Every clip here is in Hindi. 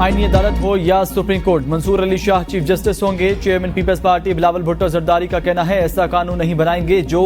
आईनी अदालत हो या supreme court, Mansoor Ali Shah chief justice होंगे। Chairman Peoples Party Bilawal Bhutto Zardari का कहना है ऐसा कानून नहीं बनाएंगे जो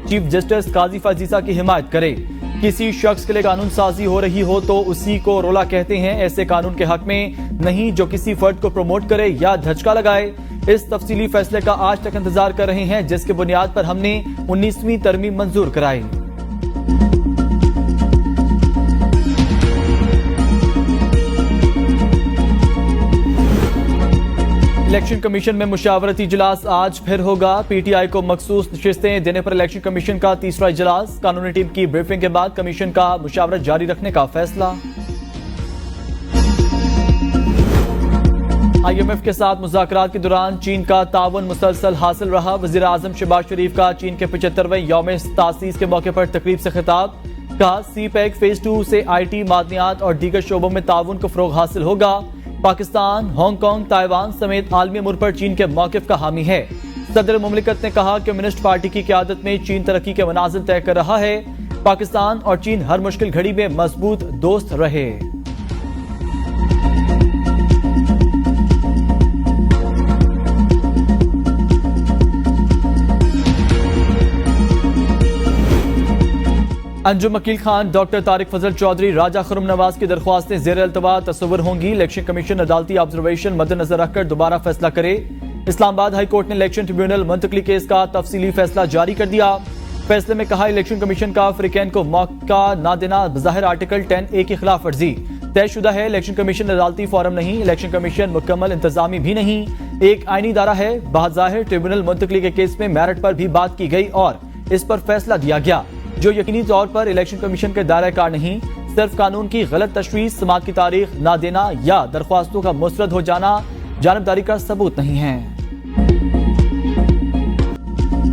चीफ जस्टिस काजी फाजीसा की हिमायत करे। किसी शख्स के लिए कानून साजी हो रही हो तो उसी को रोला कहते हैं। ऐसे कानून के हक में नहीं जो किसी फर्द को प्रमोट करे या धचका लगाए। इस तफसीली फैसले का आज तक इंतजार कर रहे हैं जिसके बुनियाद पर हमने 19वीं तरमीम मंजूर कराई। इलेक्शन कमीशन में मुशावरती इजलास आज फिर होगा। पीटीआई को मखसूस नशिस्तें देने पर इलेक्शन कमीशन का तीसरा इजलास। कानूनी टीम की ब्रीफिंग के बाद कमीशन का मुशावरत जारी रखने का फैसला। IMF के साथ मुज़ाकरात के दौरान चीन का ताउन मुसलसल हासिल रहा। वज़ीर आज़म शहबाज शरीफ का चीन के 75वें यौम तासीस के मौके पर तकरीब से खिताब। कहा CPEC फेज 2 से IT, मादनियात और दीगर शोबों में ताउन को फरोग हासिल होगा। पाकिस्तान, हांगकांग, ताइवान समेत आलमी अमूर पर चीन के मौक़िफ़ का हामी है। सदर मुमलिकत ने कहा कि कम्युनिस्ट पार्टी की क़यादत में चीन तरक्की के मनाज़िल तय कर रहा है। पाकिस्तान और चीन हर मुश्किल घड़ी में मजबूत दोस्त रहे। अंजुम अकील खान, डॉक्टर तारिक फजल चौधरी, राजा खुर्रम नवाज की दरख्वास्तें ज़ेर अल्तवा तस्वुर होंगी। इलेक्शन कमीशन अदालती ऑब्जर्वेशन मद्देनजर रखकर दोबारा फैसला करे। इस्लामाबाद हाई कोर्ट ने इलेक्शन ट्रिब्यूनल मुंतकली केस का तफसीली फैसला जारी कर दिया। फैसले में कहा इलेक्शन कमीशन का फ्रीकैन को मौका न देना बज़ाहिर आर्टिकल 10A की खिलाफ वर्जी तयशुदा है। इलेक्शन कमीशन अदालती फोरम नहीं, इलेक्शन कमीशन मुकम्मल इंतजामी भी नहीं, एक आईनी इदारा है। बाज़ाहिर ट्रिब्यूनल मुंतकली के केस में मेरिट पर भी बात की गई और इस पर फैसला दिया गया जो यकीनी तौर पर इलेक्शन कमीशन के दायरे कार नहीं। सिर्फ कानून की गलत तशरीह, समाअत की तारीख ना देना या दरख्वास्तों का मुस्तरद हो जाना जानबदारी का सबूत नहीं है।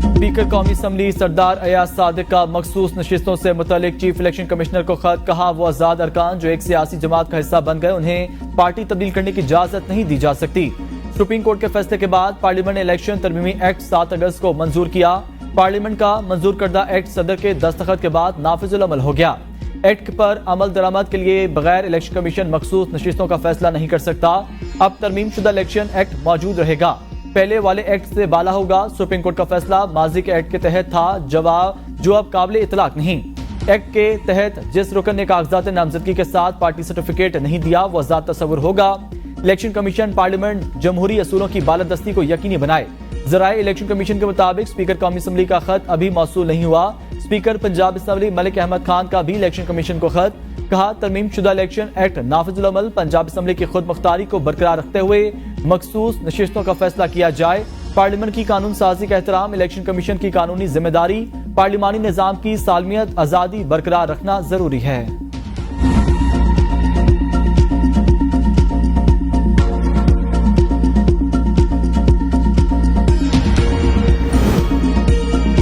स्पीकर कौमी असम्बली सरदार अयाज सादिक का मखसूस नशिस्तों से मुतल्लिक चीफ इलेक्शन कमिश्नर को खत। कहा वो आजाद अरकान जो एक सियासी जमात का हिस्सा बन गए उन्हें पार्टी तब्दील करने की इजाजत नहीं दी जा सकती। सुप्रीम कोर्ट के फैसले के बाद पार्लियामेंट ने इलेक्शन तरमीमी एक्ट 7 अगस्त को मंजूर किया। पार्लियामेंट का मंजूर करदा एक्ट सदर के दस्तखत के बाद नाफिजुल अमल हो गया। एक्ट पर अमल दरामद के लिए बगैर इलेक्शन कमीशन मखसूस नशिस्तों का फैसला नहीं कर सकता। अब तरमीम शुदा इलेक्शन एक्ट मौजूद रहेगा, पहले वाले एक्ट से बाला होगा। सुप्रीम कोर्ट का फैसला माजी के एक्ट के तहत था जो अब काबिल इतलाक नहीं। एक्ट के तहत जिस रुकन ने कागजात नामजदगी के साथ पार्टी सर्टिफिकेट नहीं दिया वो आजाद तस्वुर होगा। इलेक्शन कमीशन पार्लियामेंट जमहूरी असूलों की बालादस्ती को यकीनी बनाए। ज़राए इलेक्शन कमीशन के मुताबिक स्पीकर कौमी असम्बली का खत अभी मौसूल नहीं हुआ। स्पीकर पंजाब असम्बली मलिक अहमद खान का भी इलेक्शन कमीशन को खत। कहा तरमीम शुदा इलेक्शन एक्ट नाफिजुल अमल, पंजाब असम्बली की खुद मुख्तारी को बरकरार रखते हुए मखसूस नशिस्तों का फैसला किया जाए। पार्लियामेंट की कानून साजी का एहतराम, इलेक्शन कमीशन की कानूनी जिम्मेदारी, पार्लिमानी निजाम की सालमियत आज़ादी बरकरार रखना जरूरी है।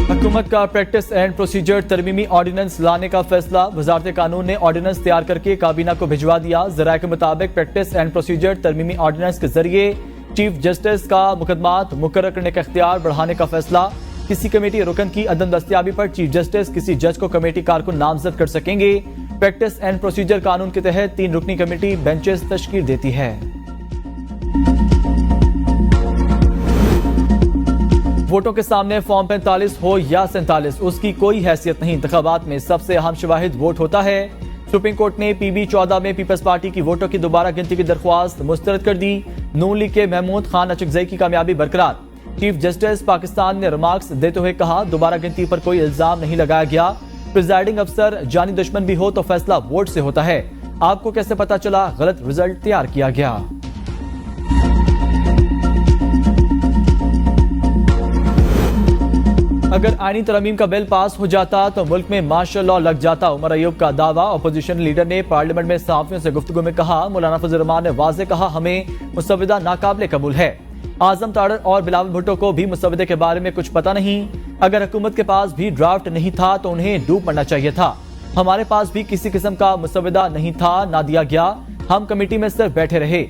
हुकूमत का प्रैक्टिस एंड प्रोसीजर तरमीमी ऑर्डिनेंस लाने का फैसला। वजारत कानून ने ऑर्डिनेंस तैयार करके काबीना को भिजवा दिया। ज़राए के मुताबिक प्रैक्टिस एंड प्रोसीजर तरमीमी ऑर्डिनेंस के जरिए चीफ जस्टिस का मुकदमात मुकर्रर करने का इख्तियार बढ़ाने का फैसला। किसी कमेटी रुकन की अदम दस्तियाबी पर चीफ जस्टिस किसी जज को कमेटी कारकुन नामजद कर सकेंगे। प्रैक्टिस एंड प्रोसीजर कानून के तहत 3 रुकनी कमेटी बेंचेस तश्कील देती है। वोटों के सामने फॉर्म 45 हो या 47 उसकी कोई हैसियत नहीं। इंतखाबात में सबसे अहम शवाहिद वोट होता है। सुप्रीम कोर्ट ने PB 14 में पीपल्स पार्टी की वोटों की दोबारा गिनती की दरख्वास्त मुस्तरद कर दी। नून लीग के महमूद खान अचकजई की कामयाबी बरकरार। चीफ जस्टिस पाकिस्तान ने रिमार्क्स देते हुए कहा दोबारा गिनती पर कोई इल्जाम नहीं लगाया गया। प्रिजाइडिंग अफसर जानी दुश्मन भी हो तो फैसला वोट से होता है। आपको कैसे पता चला गलत रिजल्ट तैयार किया गया? अगर आईनी तरमीम का बिल पास हो जाता तो मुल्क में मार्शल लॉ लग जाता। उमर अयूब का दावा। अपोजिशन लीडर ने पार्लियामेंट में सहाफियों से गुफ्तगू में कहा मौलाना फजल रहमान ने वाज़ेह कहा हमें मुसव्विदा नाकाबिले कबूल है। आजम तारड़ और बिलावल भुट्टो को भी मुसव्विदे के बारे में कुछ पता नहीं। अगर हुकूमत के पास भी ड्राफ्ट नहीं था तो उन्हें डूब मरना चाहिए था। हमारे पास भी किसी किस्म का मुसव्विदा नहीं था, ना दिया गया। हम कमेटी में सिर्फ बैठे रहे।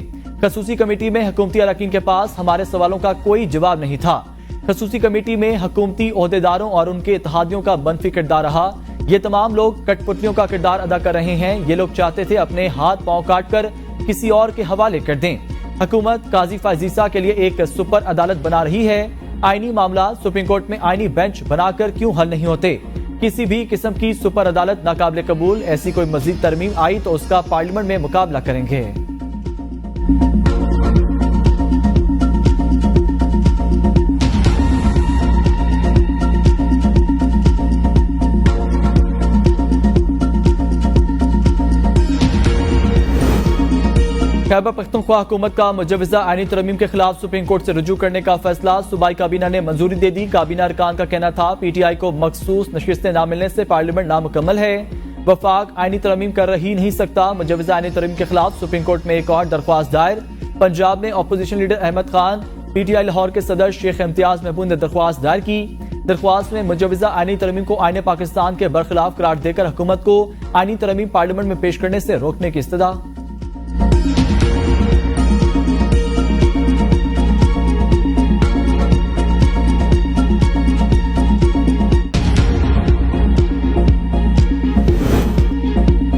खसूसी कमेटी में हुकूमती अरकान के पास हमारे सवालों का कोई जवाब नहीं था। खसूसी कमेटी में हुकूमती ओहदेदारों और उनके इत्तेहादियों का मनफी किरदार रहा। ये तमाम लोग कठपुतलियों का किरदार अदा कर रहे हैं। ये लोग चाहते थे अपने हाथ पांव काटकर किसी और के हवाले कर दें। हुकूमत काजी फाजीसा के लिए एक सुपर अदालत बना रही है। आईनी मामला सुप्रीम कोर्ट में आईनी बेंच बनाकर क्यों हल नहीं होते? किसी भी किस्म की सुपर अदालत नाकाबिले कबूल। ऐसी कोई मजीद तरमीम आई तो उसका पार्लियामेंट में मुकाबला करेंगे। खैबर पख्तूनख्वा हुकूमत का मुजवजा आईनी तरमीम के खिलाफ सुप्रीम कोर्ट से रुजू करने का फैसला। सूबाई काबीना ने मंजूरी दे दी। काबीना अरकान का कहना था पीटीआई को मखसूस नशिस्तें न मिलने से पार्लियामेंट नामुकम्मल है। वफाक आईनी तरमीम कर ही नहीं सकता। मुजवजा आईनी तरमीम के खिलाफ सुप्रीम कोर्ट में एक और दरख्वास्त दायर। पंजाब में opposition leader Ahmad Khan, PTI Lahore के सदर शेख इम्तियाज महबूब ने दरख्वास्त दायर की। दरख्वास्त में मुजवजा आईनी तरमीम को आईने पाकिस्तान के बरखिलाफ करार देकर हुकूमत को आईनी तरमीम पार्लियामेंट में पेश करने से रोकने की इस्तदा।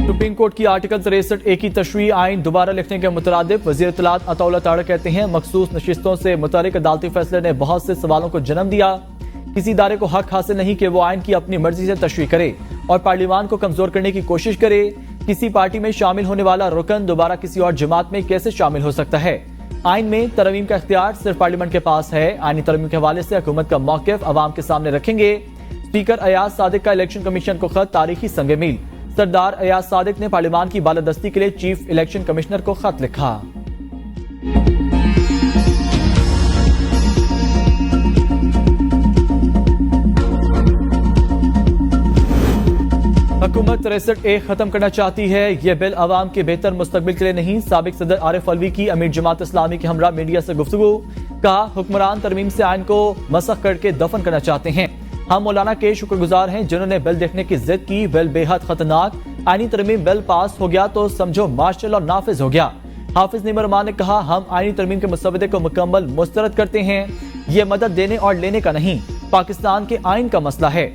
सुप्रीम कोर्ट की आर्टिकल 63A की तशरीह आइन दोबारा लिखने के मुतरादिफ वज़ीर इत्तलात अताउल्लाह तारड़ कहते हैं मखसूस नशिस्तों से मुतालिक अदालती फैसले ने बहुत से सवालों को जन्म दिया। किसी इदारे को हक हासिल नहीं कि वो आइन की अपनी मर्जी से तशरीह करे और पार्लियामान को कमजोर करने की कोशिश करे। किसी पार्टी में शामिल होने वाला रुकन दोबारा किसी और जमात में कैसे शामिल हो सकता है? आइन में तरमीम का इख्तियार सिर्फ पार्लियामेंट के पास है। आइनी तरमीम के हवाले से हुकूमत का मौक़िफ़ अवाम के सामने रखेंगे। स्पीकर अयाज सादिक का इलेक्शन कमीशन को खत तारीखी संग मील। सरदार अयाज सादिक ने पार्लियामान की बालादस्ती के लिए चीफ इलेक्शन कमिश्नर को खत लिखा। हुकूमत 63A खत्म करना चाहती है। यह बिल अवाम के बेहतर मुस्तकबिल के लिए नहीं। साबिक सदर आरिफ अलवी की अमीर जमात इस्लामी के हमरा मीडिया से गुफ्तगू। कहा हुक्मरान तरमीम से आइन को मसख करके दफन करना चाहते हैं। हम मौलाना के शुक्रगुजार हैं जिन्होंने बिल देखने की जिद की। बिल बेहद खतरनाक। आईनी तरमीम बिल पास हो गया तो समझो मार्शल लॉ नाफिज हो गया। हाफिज नीमर रहमान ने कहा हम आईनी तरमीम के मसवदे को मुकम्मल मुस्तरद करते हैं। यह मदद देने और लेने का नहीं, पाकिस्तान के आइन का मसला है।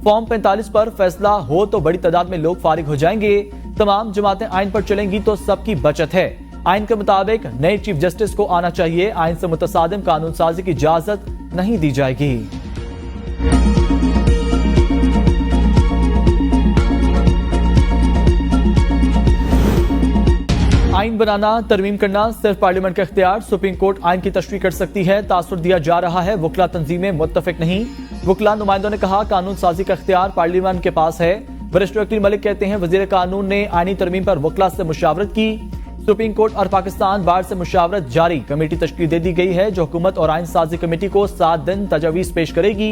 फॉर्म 45 पर फैसला हो तो बड़ी तादाद में लोग फारिग हो जाएंगे। तमाम जमातें आइन पर चलेंगी तो सबकी बचत है। आइन के मुताबिक नए चीफ जस्टिस को आना चाहिए। आइन से मुतसादिम कानून साजी की इजाजत नहीं दी जाएगी। आइन बनाना, तरमीम करना सिर्फ पार्लियामेंट का इख्तियार। सुप्रीम कोर्ट आइन की तशरीह कर सकती है। तासुर दिया जा रहा है वकला तंजीमें मुत्तफिक नहीं। वकला नुमाइंदों ने कहा कानून साजी का इख्तियार पार्लियामेंट के पास है। वरिष्ठ वकील मलिक कहते हैं वजीर कानून ने आइनी तरमीम पर वकला से मुशावरत की। सुप्रीम कोर्ट और पाकिस्तान बार से मुशावरत जारी। कमेटी तश्कील दे दी गई है जो हुकूमत और आइन साजी कमेटी को 7 दिन तजावीज पेश करेगी।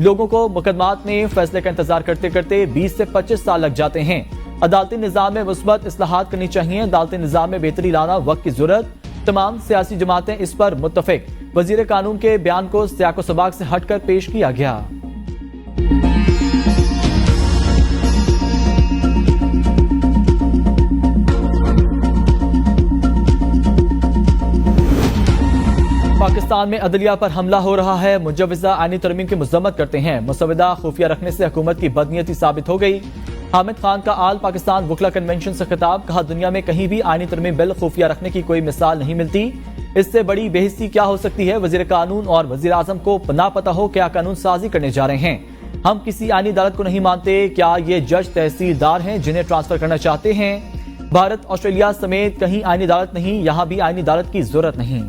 लोगों को मुकदमात में फैसले का इंतजार करते करते 20 से 25 साल लग जाते हैं। अदालती निज़ाम में मुस्बत इस्लाहात करनी चाहिए। अदालती निज़ाम में बेहतरी लाना वक्त की जरूरत। तमाम सियासी जमातें इस पर मुत्तफिक। वजीर कानून के बयान को सियाको सबाक से हटकर पेश किया गया। पाकिस्तान में अदलिया पर हमला हो रहा है। मुजवजा आईनी तरमीम की मजम्मत करते हैं। मुसवदा खुफिया रखने से हुकूमत की बदनीयती साबित हो गई। हामिद खान का आल पाकिस्तान वकला कन्वेंशन से खिताब। कहा दुनिया में कहीं भी आईनी तरमीम बिल खुफिया रखने की कोई मिसाल नहीं मिलती। इससे बड़ी बेइज्जती क्या हो सकती है? वजीर कानून और वजीर आजम को ना पता हो क्या कानून साजी करने जा रहे हैं। हम किसी आईनी अदालत को नहीं मानते। क्या ये जज तहसीलदार हैं जिन्हें ट्रांसफर करना चाहते हैं? भारत ऑस्ट्रेलिया समेत कहीं आईनी अदालत नहीं। यहां भी आईनी अदालत की जरूरत नहीं।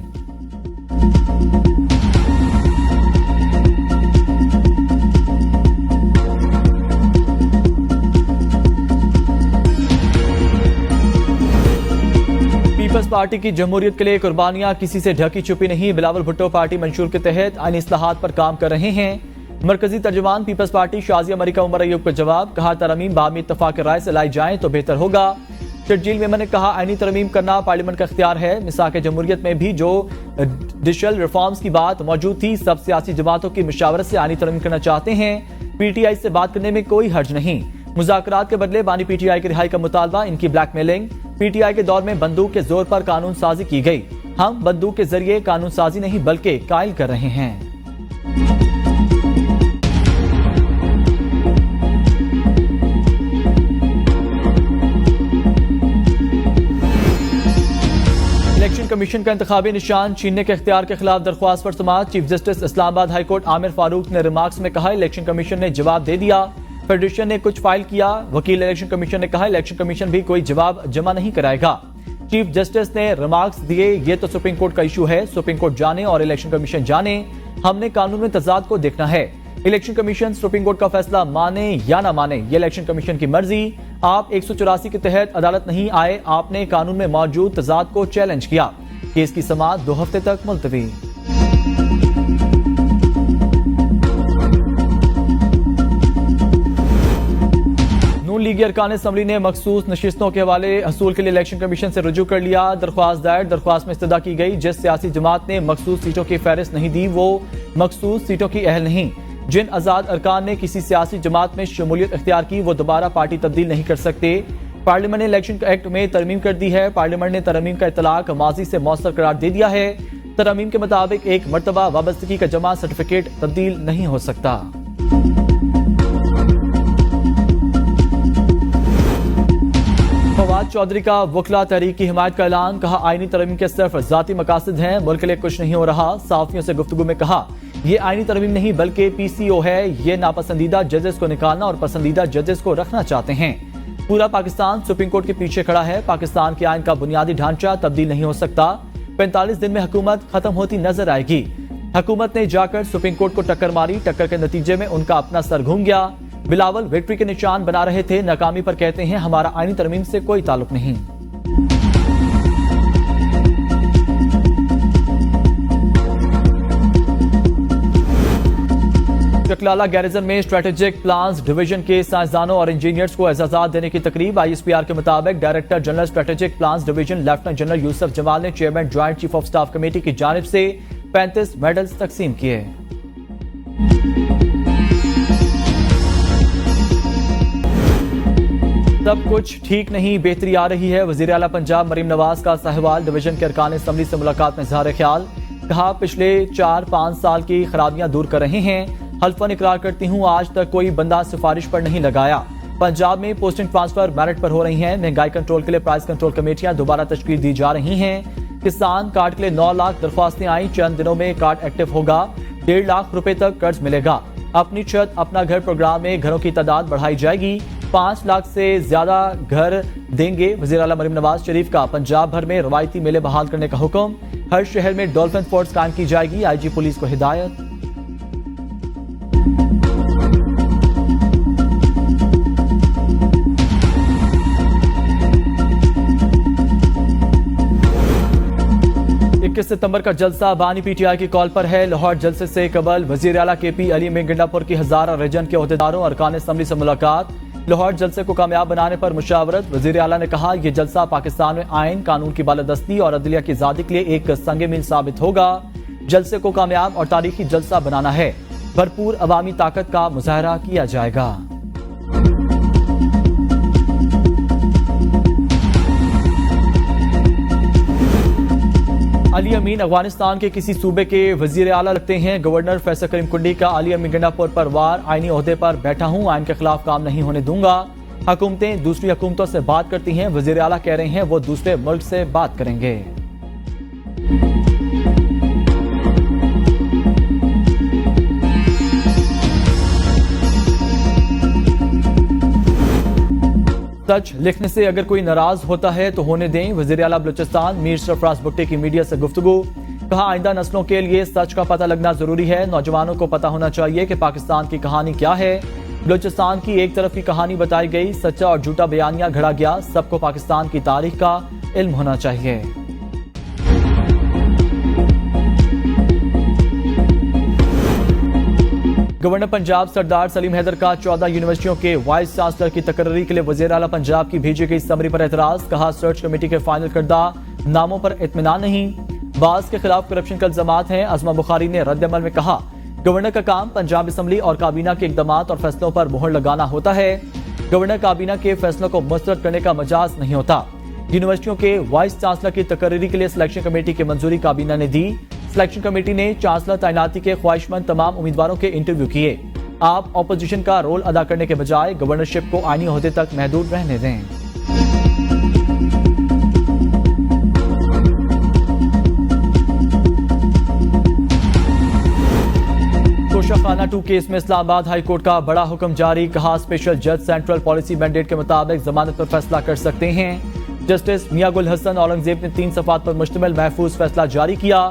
पीपल्स पार्टी की जमहूरियत के लिए कुर्बानियां किसी से ढकी छुपी नहीं। बिलावल भुट्टो पार्टी मंशूर के तहत आईनी इस्लाहात पर काम कर रहे हैं। मरकजी तर्जुमान पीपल्स पार्टी शाजिया मलिका उमर अयूब का जवाब। कहा तरमीम बामी इत्तफाक राय से लाई जाए तो बेहतर होगा। शर्जील मेमन ने कहा आईनी तरमीम करना पार्लियामेंट का इख्तियार है। मिसाक जमहूरियत में भी जो डिजिटल रिफॉर्म्स की बात मौजूद थी, सब सियासी जमातों की मुशावरत से आईनी तरमीम करना चाहते हैं। पीटीआई से बात करने में कोई हर्ज नहीं। मुज़ाकरात के बदले बानी पीटीआई की रिहाई का मुतालबा। इनकी ब्लैकमेलिंग। पीटीआई के दौर में बंदूक के जोर पर कानून साजी की गई। हम बंदूक के जरिए कानून साजी नहीं बल्कि कायल कर रहे हैं। कमीशन का इंतखाबी निशान छीनने के इख्तियार के खिलाफ दरख्वास्त पर समाअत। Chief justice Islamabad high court Aamir Farooq ने रिमार्क्स में कहा, इलेक्शन कमीशन ने जवाब दे दिया, फेडरेशन ने कुछ फाइल किया। वकील इलेक्शन कमीशन ने कहा, इलेक्शन कमीशन भी कोई जवाब जमा नहीं कराएगा। चीफ जस्टिस ने रिमार्क्स दिए, ये तो सुप्रीम कोर्ट का इशू है, सुप्रीम कोर्ट जाने और इलेक्शन कमीशन जाने, हमने कानून में तजाद को देखना है। इलेक्शन कमीशन सुप्रीम कोर्ट का फैसला माने या ना माने, ये इलेक्शन कमीशन की मर्जी। आप 184 के तहत अदालत नहीं आए, आपने कानून में मौजूद तजाद को चैलेंज किया। केस की समाअत 2 हफ्ते तक मुलतवी। नून लीगी अरकान असम्बली ने मखसूस नशिस्तों के हवाले हसूल के लिए इलेक्शन कमीशन से रुजू कर लिया। दरख्वास्त दायर, दरख्वास्त में इस्तदा की गई, जिस सियासी जमात ने मखसूस सीटों की फहरिस्त नहीं दी वो मखसूस सीटों की अहल नहीं। जिन आजाद अरकान ने किसी सियासी जमात में शमूलियत इख्तियार की वो दोबारा पार्टी तब्दील नहीं कर सकते। पार्लियामेंट ने इलेक्शन एक्ट में तरमीम कर दी है। पार्लियामेंट ने तरमीम का इतलाक माजी से मौसर करार दे दिया है। तरमीम के मुताबिक एक मरतबा वाबस्तगी का जमा सर्टिफिकेट तब्दील नहीं हो सकता। फवाद चौधरी का वकला तहरीक की हिमायत का ऐलान, कहा आईनी तरमीम के सिर्फ जाती मकासद हैं, मुल्क के लिए कुछ नहीं हो रहा। सहाफियों से गुफ्तगू में कहा, ये आईनी तरमीम नहीं बल्कि पीसीओ है, ये नापसंदीदा जजेस को निकालना और पसंदीदा जजेस को रखना चाहते हैं। पूरा पाकिस्तान सुप्रीम कोर्ट के पीछे खड़ा है। पाकिस्तान के आइन का बुनियादी ढांचा तब्दील नहीं हो सकता। 45 दिन में हुकूमत खत्म होती नजर आएगी। हुकूमत ने जाकर सुप्रीम कोर्ट को टक्कर मारी, टक्कर के नतीजे में उनका अपना सर घूम गया। बिलावल विक्ट्री के निशान बना रहे थे, नाकामी पर कहते हैं हमारा आईनी तरमीम से कोई ताल्लुक नहीं। चकलाला गैरिजन में स्ट्रेटेजिक प्लान्स डिवीजन के साइंसदानों और इंजीनियर्स को एजाजात देने की तकरीब। ISPR के मुताबिक director general strategic plans division lieutenant general Yusuf Jamal ने chairman joint chief of staff committee की जानिब से 35 मेडल्स तकसीम किए। सब कुछ ठीक नहीं, बेहतरी आ रही है। वजीर आला पंजाब मरीम नवाज का साहिवाल डिवीजन के अरकान असम्बली से मुलाकात में इज़हार ख्याल, कहा पिछले 4-5 साल की खराबियां दूर कर रहे हैं। हल्फन इकरार करती हूं आज तक कोई बंदा सिफारिश पर नहीं लगाया। पंजाब में पोस्टिंग ट्रांसफर मेरिट पर हो रही हैं। महंगाई कंट्रोल के लिए प्राइस कंट्रोल कमेटियां दोबारा तश्कील दी जा रही हैं। किसान कार्ड के लिए 9 लाख दरख्वास्तें आई, चंद दिनों में कार्ड एक्टिव होगा। 1.5 लाख रुपए तक कर्ज मिलेगा। अपनी छत अपना घर प्रोग्राम में घरों की तादाद बढ़ाई जाएगी। 5 लाख से ज्यादा घर देंगे। वज़ीर आला मरीम नवाज शरीफ का पंजाब भर में रवायती मेले बहाल करने का हुक्म। हर शहर में डॉल्फिन फोर्स कायम की जाएगी। IG पुलिस को हिदायत। सितंबर का जलसा बानी PTI की कॉल पर है। लाहौर जलसे से कबल वजीर आला KP अली में गंडापुर की हजारा रीजन के ओहदेदारों अरकान असम्बली से मुलाकात। लाहौर जलसे को कामयाब बनाने पर मुशावरत। वजीर आला ने कहा यह जलसा पाकिस्तान में आइन कानून की बालादस्ती और अदलिया की आजादी के लिए एक संगे मील साबित होगा। जलसे को कामयाब और तारीखी जलसा बनाना है। भरपूर अवामी ताकत का मुजाहरा किया जाएगा। अली अमीन अफगानिस्तान के किसी सूबे के वजीर आला लगते हैं। गवर्नर फैसल करीम कुंडी का अली अमीन गंडापुर पर वार, आईनी ओहदे पर बैठा हूं, आइन के खिलाफ काम नहीं होने दूंगा। हुकूमतें दूसरी हुकूमतों से बात करती हैं, वजीर आला कह रहे हैं वो दूसरे मुल्क से बात करेंगे। सच लिखने से अगर कोई नाराज होता है तो होने दें। वज़ीर आला बलूचिस्तान मीर सरफराज भुट्टो की मीडिया से गुफ्तगू, कहा आइंदा नस्लों के लिए सच का पता लगना जरूरी है। नौजवानों को पता होना चाहिए कि पाकिस्तान की कहानी क्या है। बलूचिस्तान की एक तरफ की कहानी बताई गई, सच्चा और झूठा बयानिया घड़ा गया। सबको पाकिस्तान की तारीख का इल्म होना चाहिए। गवर्नर पंजाब सरदार सलीम हैदर का 14 यूनिवर्सिटियों के वाइस चांसलर की तकर्री के लिए वज़ीर आला पंजाब की भेजी गई समरी पर एतराज, कहा सर्च कमेटी के फाइनल करदा नामों पर इत्मीनान नहीं। बास के खिलाफ करप्शन का इल्जामात हैं। अज़मा बुखारी ने रद्द-ए-अमल में कहा गवर्नर का काम पंजाब असम्बली और काबीना के इक़दामात और फैसलों पर मोहर लगाना होता है। गवर्नर काबीना के फैसलों को मुस्तरद करने का मजाज नहीं होता। यूनिवर्सिटियों के वाइस चांसलर की तकर्री के लिए सिलेक्शन कमेटी की मंजूरी काबीना ने दी। सिलेक्शन कमेटी ने चांसलर तैनाती के ख्वाहिशमंद तमाम उम्मीदवारों के इंटरव्यू किए। आप ऑपोजिशन का रोल अदा करने के बजाय गवर्नरशिप को आईनी ओहदे तक महदूद रहने दें। शाहाना 2 केस में इस्लामाबाद हाई कोर्ट का बड़ा हुक्म जारी। कहा, स्पेशल जज सेंट्रल पॉलिसी मैंडेट के मुताबिक जमानत पर फैसला कर सकते हैं। जस्टिस मियां गुल हसन औरंगजेब ने 3 सफ़ात पर मुश्तमिल महफूज फैसला जारी किया।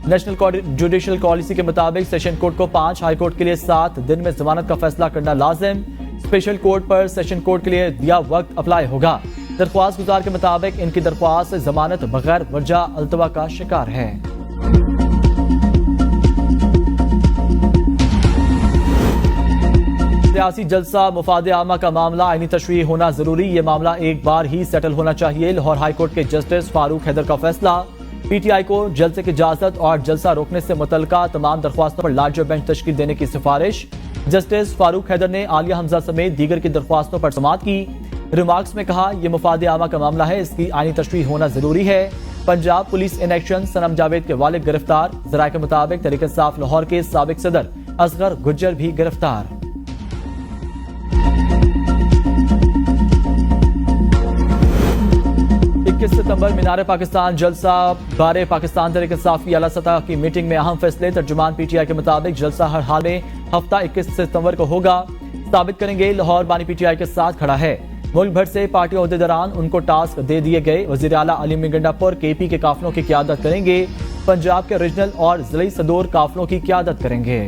नेशनल जुडिशल पॉलिसी के मुताबिक सेशन कोर्ट को 5, हाई कोर्ट के लिए 7 दिन में जमानत का फैसला करना लाजिम। स्पेशल कोर्ट पर सेशन कोर्ट के लिए दिया वक्त अप्लाई होगा। दरख्वास्त गुजार के मुताबिक इनकी दरख्वास्त जमानत बगैर वजह अल्तवा का शिकार है। सियासी जलसा मुफाद आमा का मामला आईनी तशरीह होना जरूरी। ये मामला एक बार ही सेटल होना चाहिए। लाहौर हाई कोर्ट के जस्टिस फारूक हैदर का फैसला। पीटीआई को जलसे की इजाजत और जलसा रोकने से मुतल्लिका तमाम दरख्वास्तों पर लार्जर बेंच तश्कील देने की सिफारिश। जस्टिस फारूक हैदर ने आलिया हमजा समेत दीगर की दरख्वास्तों पर समाअत की। रिमार्क्स में कहा, यह मुफाद आमा का मामला है, इसकी आईनी तशरीह होना जरूरी है। पंजाब पुलिस इन एक्शन, सनम जावेद के वालिद गिरफ्तार। जराये के मुताबिक तहरीक इंसाफ लाहौर के साबिक सदर असगर गुज्जर भी गिरफ्तार। 21 सितंबर मीनार पाकिस्तान जलसा बारे पाकिस्तान तहरीक इंसाफ की आला सतह की मीटिंग में अहम फैसले। तर्जुमान पीटीआई के मुताबिक जलसा हर हाल में हफ्ता 21 सितंबर को होगा। साबित करेंगे लाहौर बानी पीटीआई के साथ खड़ा है। मुल्क भर से पार्टी ओहदेदारान उनको टास्क दे दिए गए। वजीर आला अली मिगंडापुर केपी के काफिलों की क़यादत करेंगे। पंजाब के रीजनल और जिले सदूर काफिलों की क़यादत करेंगे।